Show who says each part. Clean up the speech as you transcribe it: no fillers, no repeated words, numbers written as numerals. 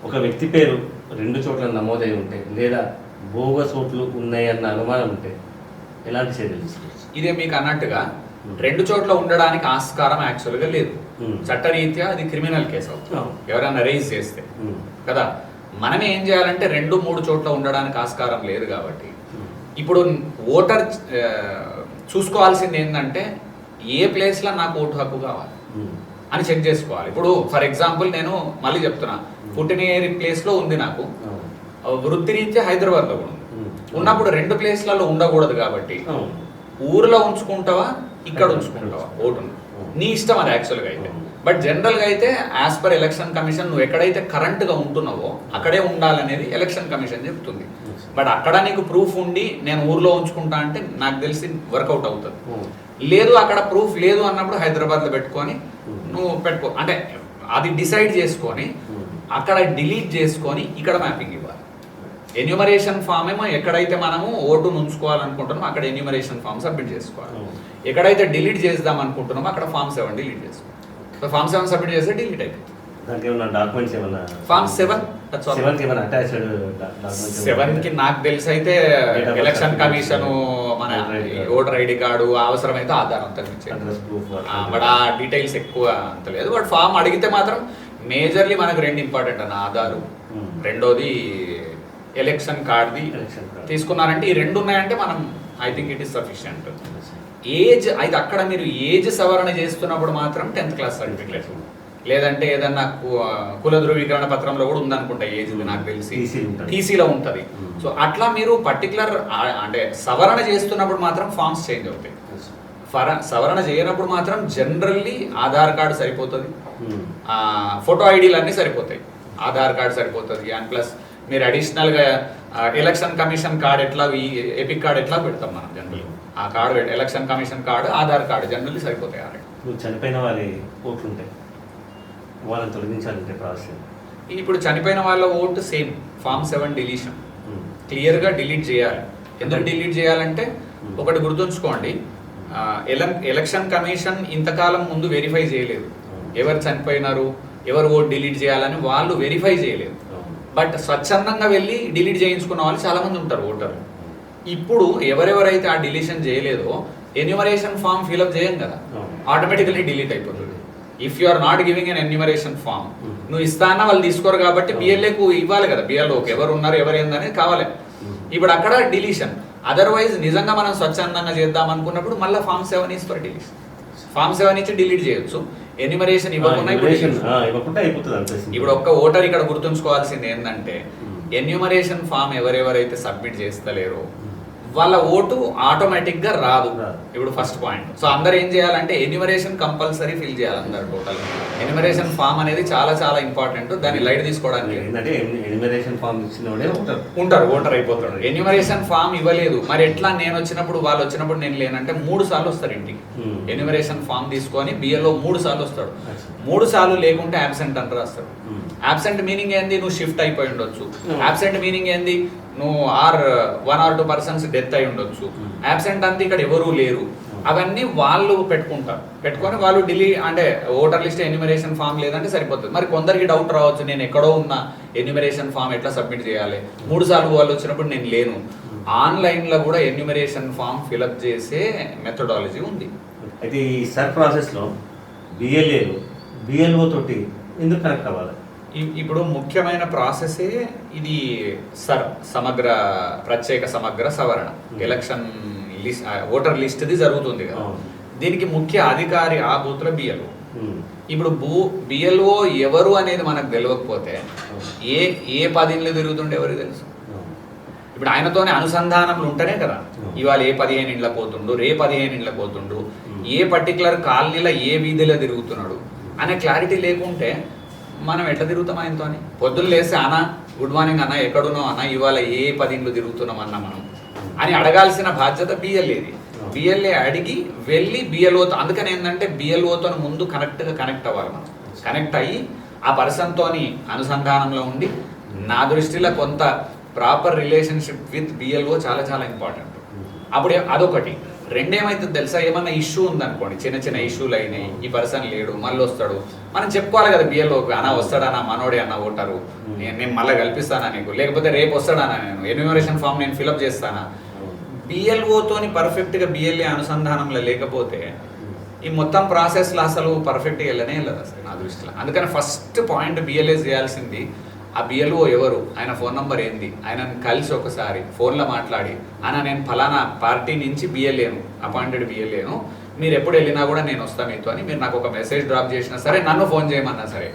Speaker 1: ఒక వ్యక్తి పేరు 2 చోట్ల నమోదై ఉంటే లేదా బోగస్ ఓట్లు ఉన్నాయన్న అనుమానం ఉంటే ఎలాంటి చర్యలు తీసుకోవచ్చు?
Speaker 2: ఇదే మీకు అన్నట్టుగా 2 చోట్ల ఉండడానికి ఆస్కారం యాక్చువల్గా లేదు. చట్టరీత్యా అది క్రిమినల్ కేసు అవుతుంది ఎవరైనా రైజ్ చేస్తే కదా. మనం ఏం చేయాలంటే 2-3 చోట్ల ఉండడానికి ఆస్కారం లేదు కాబట్టి ఇప్పుడు ఓటర్ చూసుకోవాల్సింది ఏంటంటే ఏ ప్లేస్లో నాకు ఓటు హక్కు కావాలి అని చెక్ చేసుకోవాలి. ఇప్పుడు ఫర్ ఎగ్జాంపుల్ నేను మళ్ళీ చెప్తున్నా, పుట్టిన ప్లేస్లో ఉంది నాకు, వృత్తిరీత్యా హైదరాబాద్లో కూడా ఉంది. ఉన్నప్పుడు 2 ప్లేస్లలో ఉండకూడదు కాబట్టి ఊర్లో ఉంచుకుంటావా ఇక్కడ ఉంచుకుంటావా ఓటును నీ ఇష్టం అది యాక్చువల్గా అయితే. బట్ జనరల్గా అయితే యాజ్ పర్ ఎలక్షన్ కమిషన్ నువ్వు ఎక్కడైతే కరెంట్గా ఉంటున్నావో అక్కడే ఉండాలనేది ఎలక్షన్ కమిషన్ చెప్తుంది. బట్ అక్కడ నీకు ప్రూఫ్ ఉండి నేను ఊర్లో ఉంచుకుంటా అంటే నాకు తెలిసి వర్కౌట్ అవుతుంది. లేదు అక్కడ ప్రూఫ్ లేదు అన్నప్పుడు హైదరాబాద్లో పెట్టుకొని నువ్వు పెట్టుకో, అంటే అది డిసైడ్ చేసుకొని అక్కడ డిలీట్ చేసుకొని ఇక్కడ మ్యాపింగ్ ఇవ్వాలి. ఎన్యూమరేషన్ ఫామ్ ఏమో ఎక్కడైతే మనము ఓటును ఉంచుకోవాలనుకుంటున్నామో అక్కడ ఎన్యూమరేషన్ ఫామ్ సబ్మిట్ చేసుకోవాలి. ఎక్కడైతే డిలీట్ చేద్దాం అనుకుంటున్నామో అక్కడ ఫామ్ 7 డిలీట్ చేసుకోవాలి. ఫామ్ 7 సబ్మిట్ చేస్తే డిలీట్ అయిపోతుంది.
Speaker 1: దానికి ఏమన్నా డాక్యుమెంట్స్ ఏమన్నా
Speaker 2: ఫామ్ 7 7కి నాకు తెలిసి అయితే ఎలక్షన్ కమిషన్ మన ఓటర్ ఐడి కార్డు అవసరమైతే ఆధార్ అంతా బట్ ఆ డీటెయిల్స్ ఎక్కువ అంత లేదు. బట్ ఫామ్ అడిగితే మాత్రం మేజర్లీ మనకు 2 ఇంపార్టెంట్ అన్న, ఆధారు, రెండోది ఎలక్షన్ కార్డ్ది తీసుకున్నారంటే ఈ 2 ఉన్నాయంటే మనం I think it is sufficient. Age అయితే అక్కడ మీరు ఏజ్ సవరణ చేస్తున్నప్పుడు మాత్రం 10th క్లాస్ సర్టిఫికేట్, లేదంటే ఏదన్నా కుల ధృవీకరణ పత్రంలో కూడా ఉందనుకుంటా ఏజ్, నాకు తెలిసి టీసీలో ఉంటుంది. సో అట్లా మీరు పర్టికులర్ అంటే సవరణ చేస్తున్నప్పుడు మాత్రం ఫామ్స్ చేంజ్ అవుతాయి. సవరణ చేయనప్పుడు మాత్రం జనరల్లీ ఆధార్ కార్డు సరిపోతుంది, ఫోటో ఐడీలు అన్నీ సరిపోతాయి, ఆధార్ కార్డు సరిపోతుంది. అండ్ ప్లస్ మీరు అడిషనల్గా ఎలక్షన్ కమిషన్ కార్డు ఎట్లా, ఎపిక్ కార్డు ఎట్లా పెడతాం మనం జనరల్, ఆ card election commission card, Aadhaar card generally సరిపోతాయి.
Speaker 1: చనిపోయిన వారి ఓట్లు ఉంటాయి, వాళ్ళని తొలగించాలంటే ప్రాసెస్
Speaker 2: ఇప్పుడు చనిపోయిన వాళ్ళ ఓటు సేమ్ ఫామ్ 7 డిలీషన్ క్లియర్గా డిలీట్ చేయాలి. ఎందుకు డిలీట్ చేయాలంటే ఒకటి గుర్తుంచుకోండి, ఎలక్షన్ కమిషన్ ఇంతకాలం ముందు వెరిఫై చేయలేదు ఎవరు చనిపోయినారు, ఎవరు ఓటు డిలీట్ చేయాలని వాళ్ళు వెరిఫై చేయలేదు. బట్ స్వచ్ఛందంగా వెళ్ళి డిలీట్ చేయించుకున్న వాళ్ళు చాలామంది ఉంటారు ఓటర్లు. ఇప్పుడు ఎవరెవరైతే ఆ డిలీషన్ చేయలేదో ఎన్యూమరేషన్ ఫామ్ ఫిల్అప్ చేయం కదా, ఆటోమేటికల్లీ డిలీట్ అయిపోతుంది. If you are not giving an enumeration form, నువ్వు ఇస్తానా వాళ్ళు తీసుకోరు కాబట్టి బిఎల్ఏకు ఇవ్వాలి కదా, బిఎల్ఓకి ఎవరు ఉన్నారు ఎవరు ఏందనేది కావాలి. ఇప్పుడు అక్కడ డిలీషన్. అదర్వైజ్ నిజంగా మనం స్వచ్ఛందంగా చేద్దాం అనుకున్నప్పుడు మళ్ళీ form 7 is for deletion. Form 7 ఇచ్చి డిలీట్ చేయొచ్చు, ఎన్యూమరేషన్ ఇవ్వకుండా అయిపోతుంది. ఇప్పుడు ఒక్క ఓటర్ ఇక్కడ గుర్తుంచుకోవాల్సింది ఏంటంటే ఎన్యూమరేషన్ ఫామ్ ఎవరెవరైతే సబ్మిట్ చేస్తలేరో వాళ్ళ ఓటు ఆటోమేటిక్గా రాదు. ఇప్పుడు ఫస్ట్ పాయింట్. సో అందరు ఏం చేయాలంటే ఎన్యూమరేషన్ కంపల్సరీ ఫిల్ చేయాలి అందరు. టోటల్ ఎన్యూమరేషన్ ఫామ్ అనేది చాలా చాలా ఇంపార్టెంట్, దాన్ని లైట్ తీసుకోవడానికి. ఉంటారు ఓటర్ అయిపోతాడు. ఎన్యూమరేషన్ ఫామ్ ఇవ్వలేదు మరి ఎట్లా, నేను వచ్చినప్పుడు వాళ్ళు వచ్చినప్పుడు నేను లేనంటే 3 సార్లు వస్తారు ఇంటికి. ఎన్యూమరేషన్ ఫామ్ తీసుకొని బిఎల్ఓ 3 సార్లు వస్తాడు. 3 సార్లు లేకుంటే అబ్సెంట్ అని రాస్తాడు. అబ్సెంట్ మీనింగ్ ఏంది, నువ్వు షిఫ్ట్ అయిపోయి ఉండొచ్చు. అబ్సెంట్ మీనింగ్ ఏంది, నువ్వు 1 or 2 persons డెత్ అయి ఉండొచ్చు. అబ్సెంట్ అంతే ఇక్కడ ఎవరూ లేరు. అవన్నీ వాళ్ళు పెట్టుకుంటారు, పెట్టుకొని వాళ్ళు అంటే ఓటర్ లిస్ట్ ఎన్యూమరేషన్ ఫామ్ లేదంటే సరిపోతుంది. మరి కొందరికి డౌట్ రావచ్చు, నేను ఎక్కడో ఉన్న ఎన్యూమరేషన్ ఫామ్ ఎట్లా సబ్మిట్ చేయాలి, 3 సార్లు వాళ్ళు వచ్చినప్పుడు నేను లేను. ఆన్లైన్లో కూడా ఎన్యూమరేషన్ ఫామ్ ఫిలప్ చేసే మెథడాలజీ ఉంది.
Speaker 1: అయితే ఈ సర్ ప్రాసెస్లో బిఎల్ఓ తోటి ఎందుకు కనెక్ట్ అవ్వాలి?
Speaker 2: ఇప్పుడు ముఖ్యమైన ప్రాసెసే ఇది ప్రత్యేక సమగ్ర సవరణ, ఎలక్షన్ లిస్ట్ ఓటర్ లిస్ట్ది జరుగుతుంది కదా. దీనికి ముఖ్య అధికారి ఆ బూత్లో బిఎల్ఓ. ఇప్పుడు బిఎల్ఓ ఎవరు అనేది మనకు తెలియకపోతే ఏ 10 ఇండ్లు తిరుగుతుండే ఎవరికి తెలుసు? ఇప్పుడు ఆయనతోనే అనుసంధానములు ఉంటేనే కదా ఇవాళ ఏ 15 ఇండ్ల పోతుండు, రే 15 ఇండ్ల పోతుండు, ఏ పర్టికులర్ కాలనీలో ఏ వీధిలో తిరుగుతున్నాడు అనే క్లారిటీ లేకుంటే మనం ఎట్లా తిరుగుతాం ఆయనతో? పొద్దున్న లేస్తే అన్న గుడ్ మార్నింగ్ అన్న, ఎక్కడున్నావు అన్న, ఇవాళ ఏ 10 ఇండ్లు తిరుగుతున్నాం అన్న మనం అని అడగాల్సిన బాధ్యత బిఎల్ఏది. బిఎల్ఏ అడిగి వెళ్ళి బిఎల్ఓతో, అందుకని ఏంటంటే బిఎల్ఓతో ముందు కనెక్ట్ అవ్వాలి మనం. కనెక్ట్ అయ్యి ఆ పర్సన్తోని అనుసంధానంలో ఉండి, నా దృష్టిలో కొంత ప్రాపర్ రిలేషన్షిప్ విత్ బిఎల్ఓ చాలా చాలా ఇంపార్టెంట్. అప్పుడు అదొకటి. రెండేమైతే తెలుసా, ఏమన్నా ఇష్యూ ఉందనుకోండి, చిన్న చిన్న ఇష్యూలు అయినాయి, ఈ పర్సన్ లేడు మళ్ళీ వస్తాడు, మనం చెప్పుకోవాలి కదా బిఎల్ఓకి, అన్న వస్తాడన్నా మనోడే అన్న ఓటరు, నేను మళ్ళీ కల్పిస్తానా నీకు, లేకపోతే రేపు వస్తాడన్నా నేను ఎన్యూమరేషన్ ఫామ్ నేను ఫిలప్ చేస్తానా. బిఎల్ఓతోని పర్ఫెక్ట్గా బిఎల్ఏ అనుసంధానంలో లేకపోతే ఈ మొత్తం ప్రాసెస్లో అసలు పర్ఫెక్ట్గా వెళ్ళనే వెళ్ళదు అసలు నా దృష్టిలో. అందుకని ఫస్ట్ పాయింట్ బిఎల్ఏ చేయాల్సింది ఆ బిఎల్ఓ ఎవరు, ఆయన ఫోన్ నెంబర్ ఏంది, ఆయనను కలిసి ఒకసారి ఫోన్లో మాట్లాడి అన్న నేను ఫలానా పార్టీ నుంచి బిఎల్ఏను, అపాయింటెడ్ బిఎల్ఏను, మీరు ఎప్పుడు వెళ్ళినా కూడా నేను వస్తాను మీతో అని మీరు నాకు ఒక మెసేజ్ డ్రాప్ చేసినా సరే, నన్ను ఫోన్ చేయమన్నా సరే